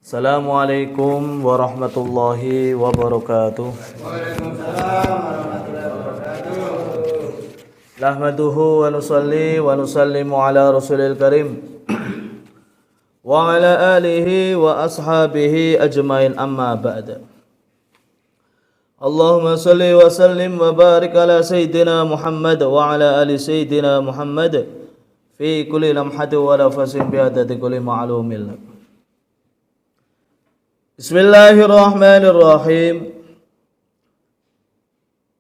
Assalamualaikum warahmatullahi wabarakatuh. Waalaikumsalam warahmatullahi wabarakatuh. Nahmaduhu wa nusalli wa nusallimu ala rasulil karim wa ala alihi wa ashabihi ajmain, amma ba'da. Allahumma salli wa sallim wa barik ala sayyidina Muhammad wa ala ali sayyidina Muhammad fi kulli lamhati wa nafasin bi adadi kulli ma'lumin. Bismillahirrahmanirrahim.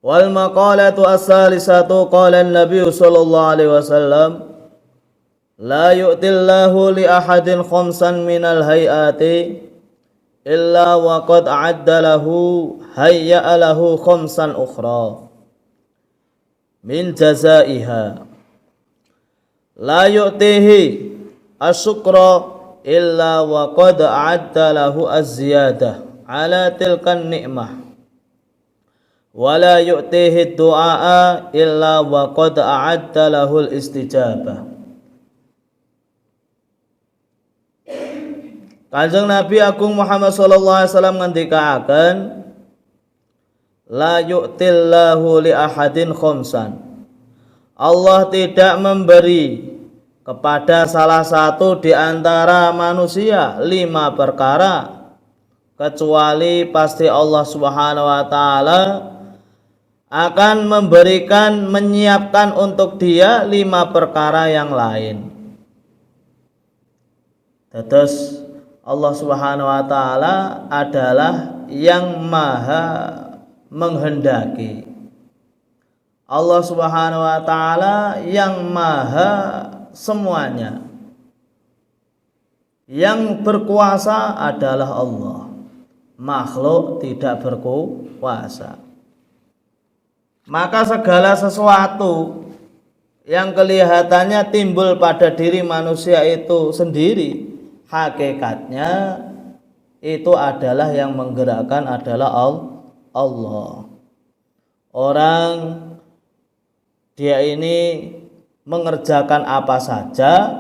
Wal maqalatu as-salisatu qala an-nabiy sallallahu alaihi wasallam la yu'tillahu li ahadin khamsan minal hayati illa wa qad a'adda lahu hayya lahu khamsan ukhra min jazaiha la yu'tihi asyukra illa wa qad a'adda lahu az-ziyadah ala tilkan ni'mah wa la yu'tihi du'a illa wa qad a'adda lahu al-istijabah. Kanjeng Nabi Agung Muhammad sallallahu alaihi wasallam ngendikaken la yu'tillahu li ahadin khamsan. Allah tidak memberi kepada salah satu di antara manusia 5 perkara kecuali pasti Allah Subhanahu wa taala akan menyiapkan untuk dia 5 perkara yang lain. Terus Allah Subhanahu wa taala adalah yang maha menghendaki. Allah Subhanahu wa taala yang maha semuanya. Yang berkuasa adalah Allah. Makhluk tidak berkuasa. Maka segala sesuatu yang kelihatannya timbul pada diri manusia itu sendiri, hakikatnya itu adalah yang menggerakkan adalah Allah. Orang dia ini mengerjakan apa saja,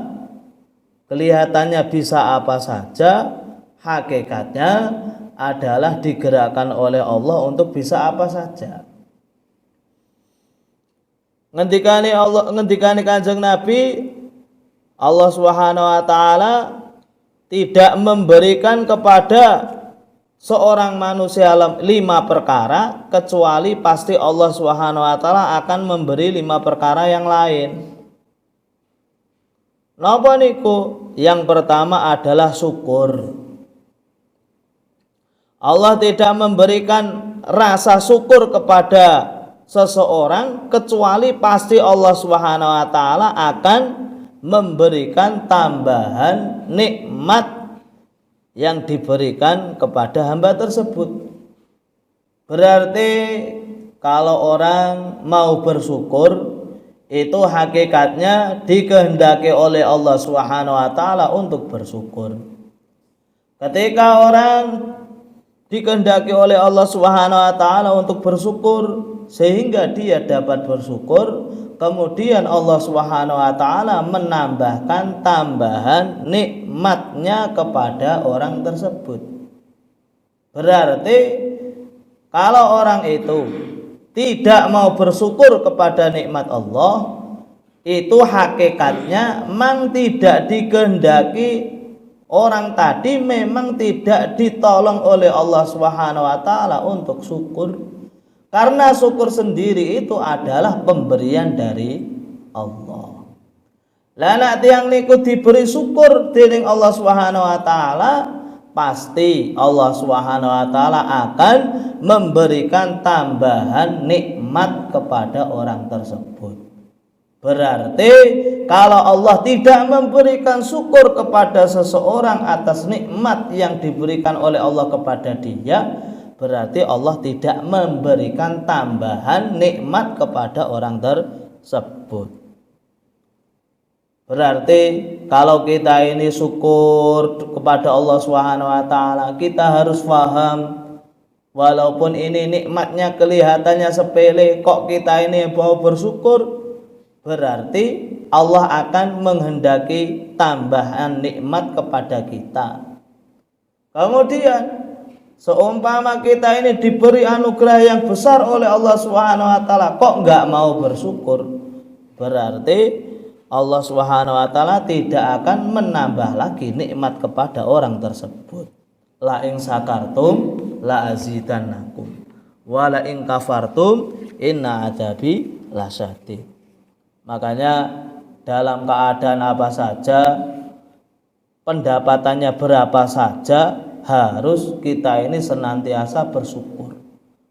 kelihatannya bisa apa saja, hakikatnya adalah digerakkan oleh Allah untuk bisa apa saja. Ngendikane Kanjeng Nabi, Allah Subhanahu wa taala tidak memberikan kepada seorang manusia 5 perkara kecuali pasti Allah Subhanahu wa taala akan memberi 5 perkara yang lain. Napa niku? Yang pertama adalah syukur. Allah tidak memberikan rasa syukur kepada seseorang kecuali pasti Allah Subhanahu wa taala akan memberikan tambahan nikmat yang diberikan kepada hamba tersebut. Berarti kalau orang mau bersyukur itu hakikatnya dikehendaki oleh Allah Subhanahu wa taala untuk bersyukur. Ketika orang dikehendaki oleh Allah Subhanahu wa taala untuk bersyukur sehingga dia dapat bersyukur, kemudian Allah Subhanahu wa taala menambahkan tambahan nikmatnya kepada orang tersebut. Berarti kalau orang itu tidak mau bersyukur kepada nikmat Allah, itu hakikatnya memang tidak dikehendaki, orang tadi memang tidak ditolong oleh Allah Subhanahu wa taala untuk syukur. Karena syukur sendiri itu adalah pemberian dari Allah. Lah nek tiyang niku diberi syukur dening Allah Subhanahu wa taala, pasti Allah Subhanahu wa taala akan memberikan tambahan nikmat kepada orang tersebut. Berarti kalau Allah tidak memberikan syukur kepada seseorang atas nikmat yang diberikan oleh Allah kepada dia, berarti Allah tidak memberikan tambahan nikmat kepada orang tersebut. Berarti kalau kita ini syukur kepada Allah Subhanahu wa taala, kita harus paham walaupun ini nikmatnya kelihatannya sepele, kok kita ini mau bersyukur, berarti Allah akan menghendaki tambahan nikmat kepada kita. Kemudian seumpama kita ini diberi anugerah yang besar oleh Allah Subhanahu wa taala kok enggak mau bersyukur, berarti Allah Subhanahu wa taala tidak akan menambah lagi nikmat kepada orang tersebut. La in sakartum la azidannakum wa la in kafartum inna adzabi lasyadid. Makanya dalam keadaan apa saja, pendapatannya berapa saja, harus kita ini senantiasa bersyukur.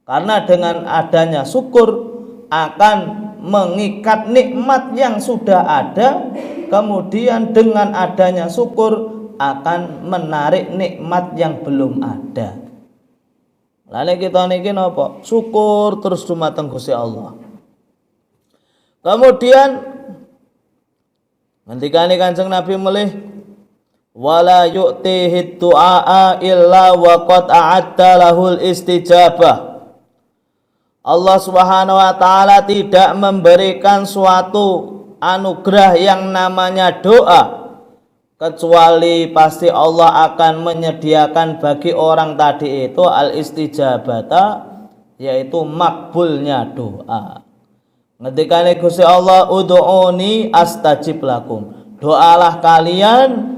Karena dengan adanya syukur akan mengikat nikmat yang sudah ada, kemudian dengan adanya syukur akan menarik nikmat yang belum ada. Lalu kita niki napa? Syukur terus dumateng Gusti Allah. Kemudian ngendikane Kanjeng Nabi melih wala yu'tihi du'a illa wa qad a'adda lahul istijabah. Allah Subhanahu wa taala tidak memberikan suatu anugerah yang namanya doa kecuali pasti Allah akan menyediakan bagi orang tadi itu al-istijabata, yaitu makbulnya doa. Ngendikane Gusti Allah ud'uni astajib lakum. Doalah kalian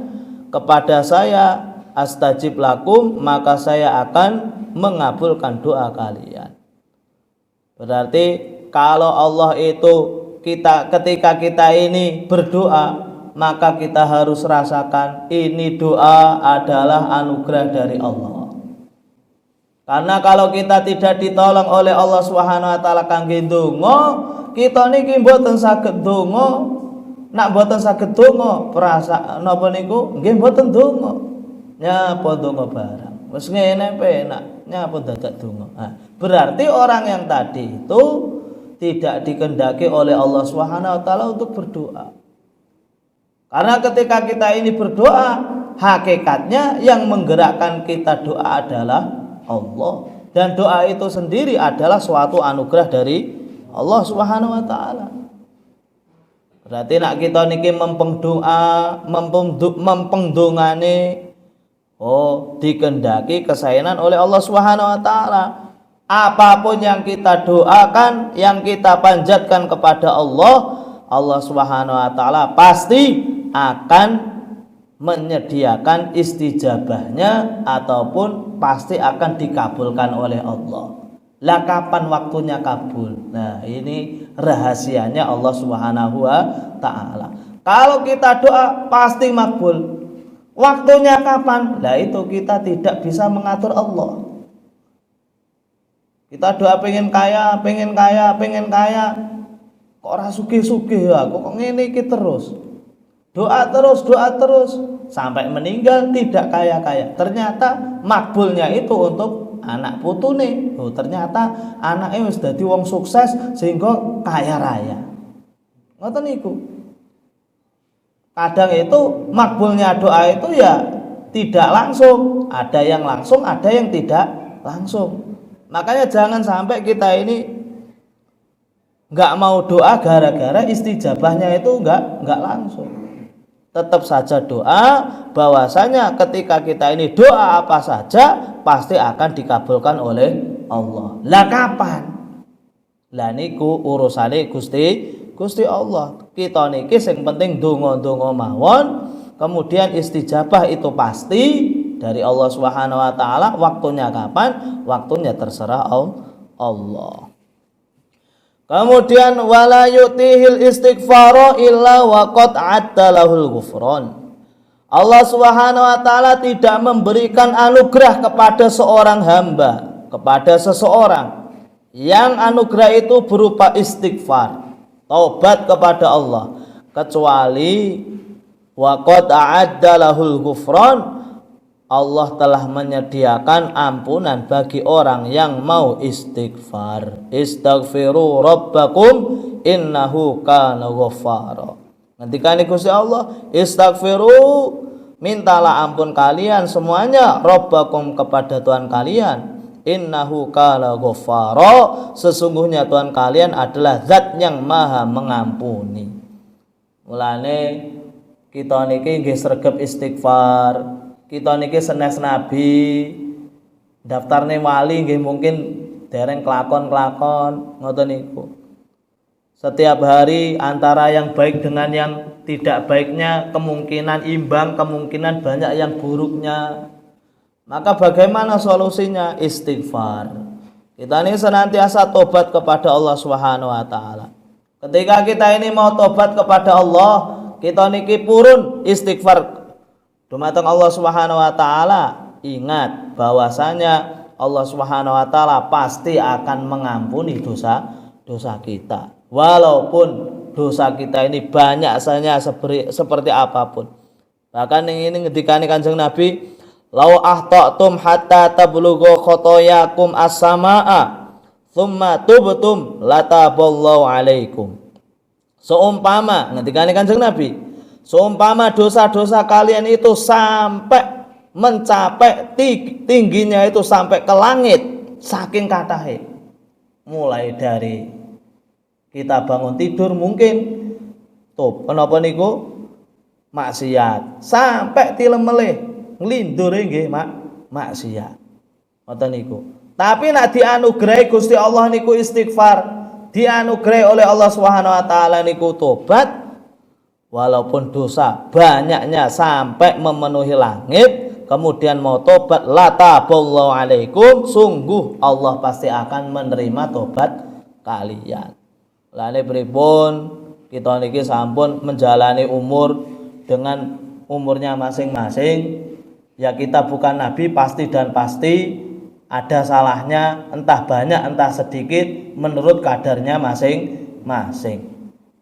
kepada saya, astajib lakum, maka saya akan mengabulkan doa kalian. Berarti kalau Allah itu ketika kita ini berdoa, maka kita harus rasakan ini doa adalah anugerah dari Allah. Karena kalau kita tidak ditolong oleh Allah Subhanahu wa taala kangge ndonga, kita niki mboten saged ndonga. Nak mboten saged ndonga, perasaan napa niku nggih mboten ndonga. Nyapa ndonga barang. Wis ngene penak, nyapa dadak ndonga. Nah, berarti orang yang tadi itu tidak dikehendaki oleh Allah Subhanahu wa taala untuk berdoa. Karena ketika kita ini berdoa, hakikatnya yang menggerakkan kita doa adalah Allah, dan doa itu sendiri adalah suatu anugerah dari Allah Subhanahu wa taala. Berarti nak kita niki mempeng doa, mempeng dongane dikehendaki kesayangan oleh Allah Subhanahu wa taala. Apapun yang kita doakan, yang kita panjatkan kepada Allah, Allah Subhanahu wa taala pasti akan menyediakan istijabahnya ataupun pasti akan dikabulkan oleh Allah. Lah kapan waktunya kabul? Nah, ini rahasianya Allah Subhanahu wa taala. Kalau kita doa pasti makbul. Waktunya kapan? Lah itu kita tidak bisa mengatur Allah. Kita doa pengen kaya, pengen kaya, pengen kaya. Kok ora sugih-sugih ya? Kok ngene iki terus? Doa terus sampai meninggal tidak kaya-kaya. Ternyata makbulnya itu untuk anak putune. Ternyata anaknya wis dadi wong sukses sehingga kaya raya. Ngoten niku. Kadang itu makbulnya doa itu ya tidak langsung, ada yang langsung, ada yang tidak langsung. Makanya jangan sampai kita ini nggak mau doa gara-gara istijabahnya itu nggak langsung. Tetap saja doa, bahwasanya ketika kita ini doa apa saja pasti akan dikabulkan oleh Allah. Lah kapan? Lah niku urusane Gusti Allah. Kita niki sing penting donga-donga mawon, kemudian istijabah itu pasti dari Allah Subhanahu wa taala. Waktunya kapan? Waktunya terserah Allah. Kemudian wala yutihil istighfara illa wa qad addalahul ghufran. Allah Subhanahu wa taala tidak memberikan anugerah kepada seorang hamba, kepada seseorang yang anugerah itu berupa istighfar, taubat kepada Allah, kecuali wa qad addalahul ghufran. Allah telah menyediakan ampunan bagi orang yang mau istighfar. Istaghfiru rabbakum innahu kana ghaffara. Ngendikane Gusti Allah, istaghfiru, mintalah ampun kalian semuanya, rabbakum, kepada Tuhan kalian. Innahu kana ghaffara, sesungguhnya Tuhan kalian adalah zat yang maha mengampuni. Mulane kita niki nggih sregep istighfar. kita niki senes nabi, daftarne wali nggih mungkin dereng kelakon-kelakon ngoten niku. Setiap hari antara yang baik dengan yang tidak baiknya kemungkinan imbang, kemungkinan banyak yang buruknya. Maka bagaimana solusinya? Istighfar. Kita ini senantiasa tobat kepada Allah Subhanahu wa taala. Ketika kita ini mau tobat kepada Allah, kita niki purun istighfar dumateng Allah Subhanahu wa taala. Ingat bahwasanya Allah Subhanahu wa taala pasti akan mengampuni dosa kita. Walaupun dosa kita ini banyak saja seperti apapun. Bahkan ini ngendikane Kanjeng Nabi, lau ahta'tum hatta tablughu khotoyakum as-samaa thumma tubtum lataballahu alaikum. Seumpama ngendikane Kanjeng Nabi, seumpama dosa-dosa kalian itu sampai mencapai tingginya itu sampai ke langit, saking katahe. Mulai dari kita bangun tidur mungkin kenapa niku maksiat sampai tilemeleh nglindure nggih maksiat. Ngoten niku. Tapi nek dianugerahi Gusti Allah niku istighfar, dianugerahi oleh Allah Subhanahu wa taala niku tobat, walaupun dosa banyaknya sampai memenuhi langit, kemudian mau tobat, lataballahu alaikum, sungguh Allah pasti akan menerima tobat kalian. Lane pripun kita niki sampun menjalani umur dengan umurnya masing-masing. Ya kita bukan nabi, pasti dan pasti ada salahnya, entah banyak entah sedikit menurut kadarnya masing-masing.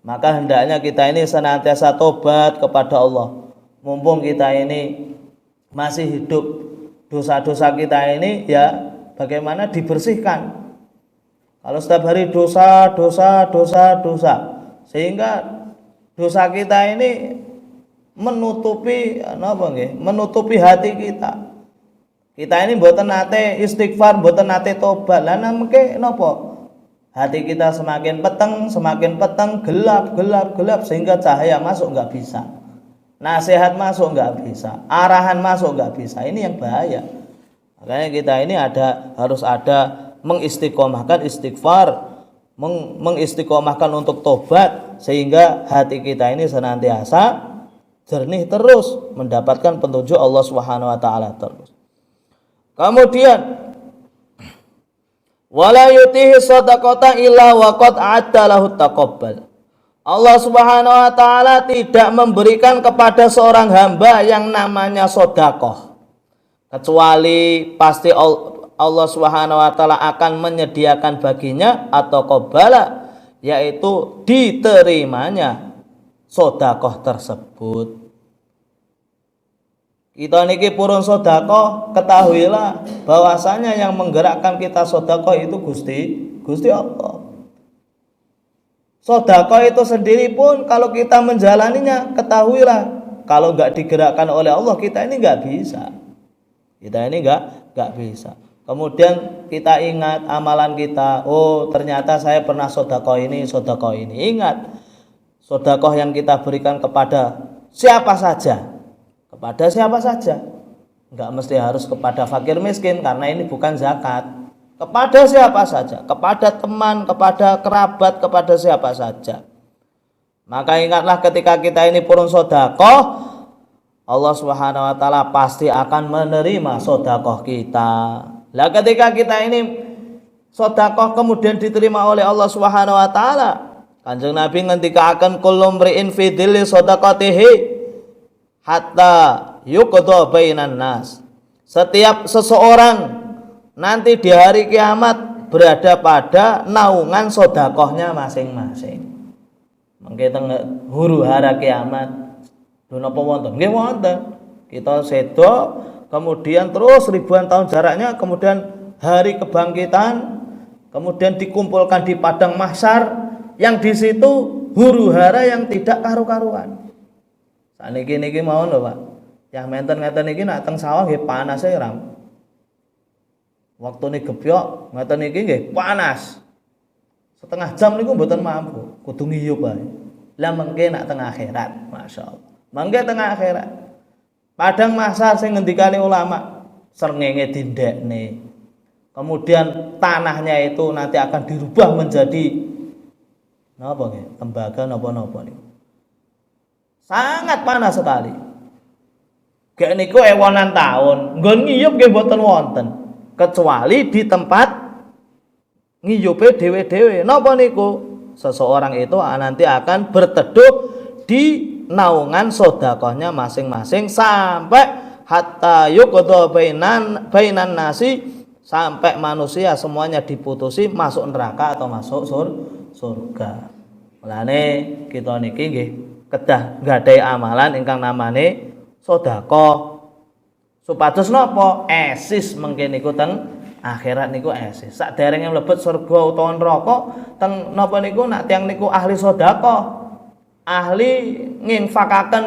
Maka hendaknya kita ini senantiasa tobat kepada Allah. Mumpung kita ini masih hidup, dosa-dosa kita ini ya bagaimana dibersihkan. Kalau setiap hari dosa, sehingga dosa kita ini menutupi menutupi hati kita. Kita ini mboten nate istighfar, mboten nate tobat. Lah mengke napa? Hati kita semakin peteng, gelap sehingga cahaya masuk enggak bisa. Nasihat masuk enggak bisa, arahan masuk enggak bisa. Ini yang bahaya. Makanya kita ini harus ada mengistiqomahkan istighfar, mengistiqomahkan untuk tobat, sehingga hati kita ini senantiasa jernih terus, mendapatkan petunjuk Allah Subhanahu wa taala terus. Kemudian wala yutihi shadaqata illa waqad a'adda lahu taqabbal. Allah Subhanahu wa taala tidak memberikan kepada seorang hamba yang namanya sedekah kecuali pasti Allah Subhanahu wa taala akan menyediakan baginya atau qabala, yaitu diterimanya sedekah tersebut. Kita niki purun sedekah, ketahuilah bahwasanya yang menggerakkan kita sedekah itu Gusti Allah. Sedekah itu sendiri pun kalau kita menjalaninya, ketahuilah kalau enggak digerakkan oleh Allah, kita ini enggak bisa. Kita ini enggak bisa. Kemudian kita ingat amalan kita, oh ternyata saya pernah sedekah ini. Ingat, sedekah yang kita berikan kepada siapa saja. Kepada siapa saja. Enggak mesti harus kepada fakir miskin, karena ini bukan zakat. Kepada siapa saja, kepada teman, kepada kerabat, kepada siapa saja. Maka ingatlah ketika kita ini purun sedekah, Allah Subhanahu wa taala pasti akan menerima sedekah kita. Lah ketika kita ini sedekah kemudian diterima oleh Allah Subhanahu wa taala, Kanjeng Nabi ngendikaken kullu mri'in fi dhilli shadaqatihi hatta yuqda bainan nas. Setiap seseorang nanti di hari kiamat berada pada naungan sedekahnya masing-masing. Mangke teng huru hara kiamat lho napa wonten? Nggih wonten. Kita sedo kemudian terus ribuan tahun jaraknya, kemudian hari kebangkitan, kemudian dikumpulkan di padang mahsyar yang di situ huru hara yang tidak karu-karuan. Saniki niki mawon lho, Pak. Yang menten-ngeten niki nak teng sawah nggih panas e ram. Waktune gebyok ngeten niki nggih panas. Setengah jam niku mboten mampu, kudu ngiyup bae. Lah mengke nak teng akhirat, masyaallah. Mangke teng akhirat. Padang mahsyar sing ngendikane ulama srengenge dindekne. Kemudian tanahnya itu nanti akan dirubah menjadi napa nggih? Tembaga napa-napa niku. Sangat panas sekali. Gek niku ewonan tahun, nggon ngiyup nggih mboten wonten. Kecuali di tempat ngiyupe dhewe-dhewe. Napa niku? Seseorang itu nanti akan berteduh di naungan sedekahnya masing-masing sampai hatta yuqda bainan nasi, sampai manusia semuanya diputusi masuk neraka atau masuk surga. Mulane kita niki nggih kedah nggadahi amalan ingkang namane sedekah. Supados napa? Esis mengke niku teng akhirat niku esis. Saderenge mlebet surga utawa neraka teng napa niku nak tiyang niku ahli sedekah, ahli nginfakaken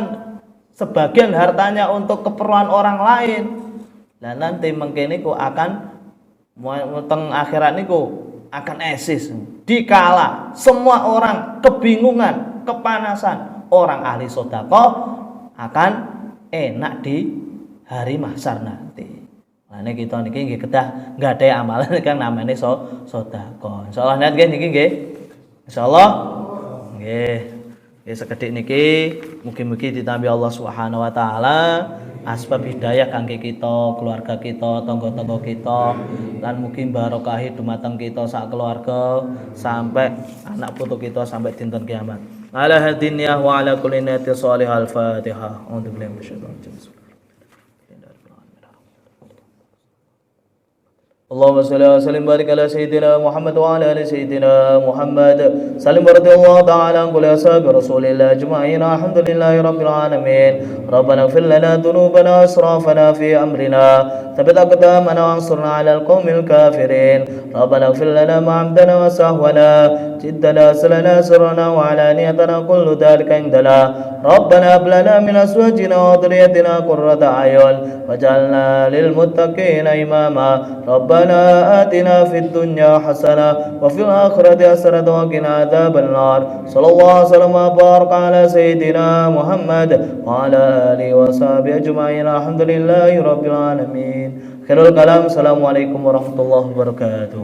sebagian hartanya untuk keperluan orang lain. Dan nanti mengke niku akan teng akhirat niku akan esis. Dikala semua orang kebingungan, kepanasan, orang ahli sedekah akan enak di hari mahsyar nanti. Lane kita niki nggih kedah nggadahi amalan kang namane sedekah. Insyaallah niat nggih niki nggih. Insyaallah nggih. Ya sekedhik niki mugi-mugi ditampi Allah Subhanahu wa taala asbab hidayah kangge kita, keluarga kita, tangga-tangga kita, lan mugi barokahi dumateng kita sak keluarga sampai anak putu kita sampai dinten kiamat. Ala hadiniyah wa ala kulli niyatin shalihah. Al-Fatihah. A'udzu billahi minasyaitonir rajim. اللهم صل وسلم وبارك على سيدنا محمد وعلى ال سيدنا محمد. سلم ورضي الله تعالى عن كل اصحاب رسول الله اجمعين. الحمد لله رب العالمين. ربنا اغفر لنا ذنوبنا واسرافنا في امرنا، ثبت اقدامنا وانصرنا على القوم الكافرين. ربنا اغفر لنا ما عمدنا وسهونا، جدنا سلنا سرنا وعلانيتنا كل ذلك عندنا. ربنا هب لنا من ازواجنا وذريتنا قرة اعين واجعلنا للمتقين اماما. ربنا آتنا في الدنيا حسنة وفي الآخرة حسنة وقنا عذاب النار. صلى الله وسلم وبارك على سيدنا محمد وعلى آله وصحبه أجمعين. الحمد لله رب العالمين. خير الكلام. السلام عليكم ورحمة الله وبركاته.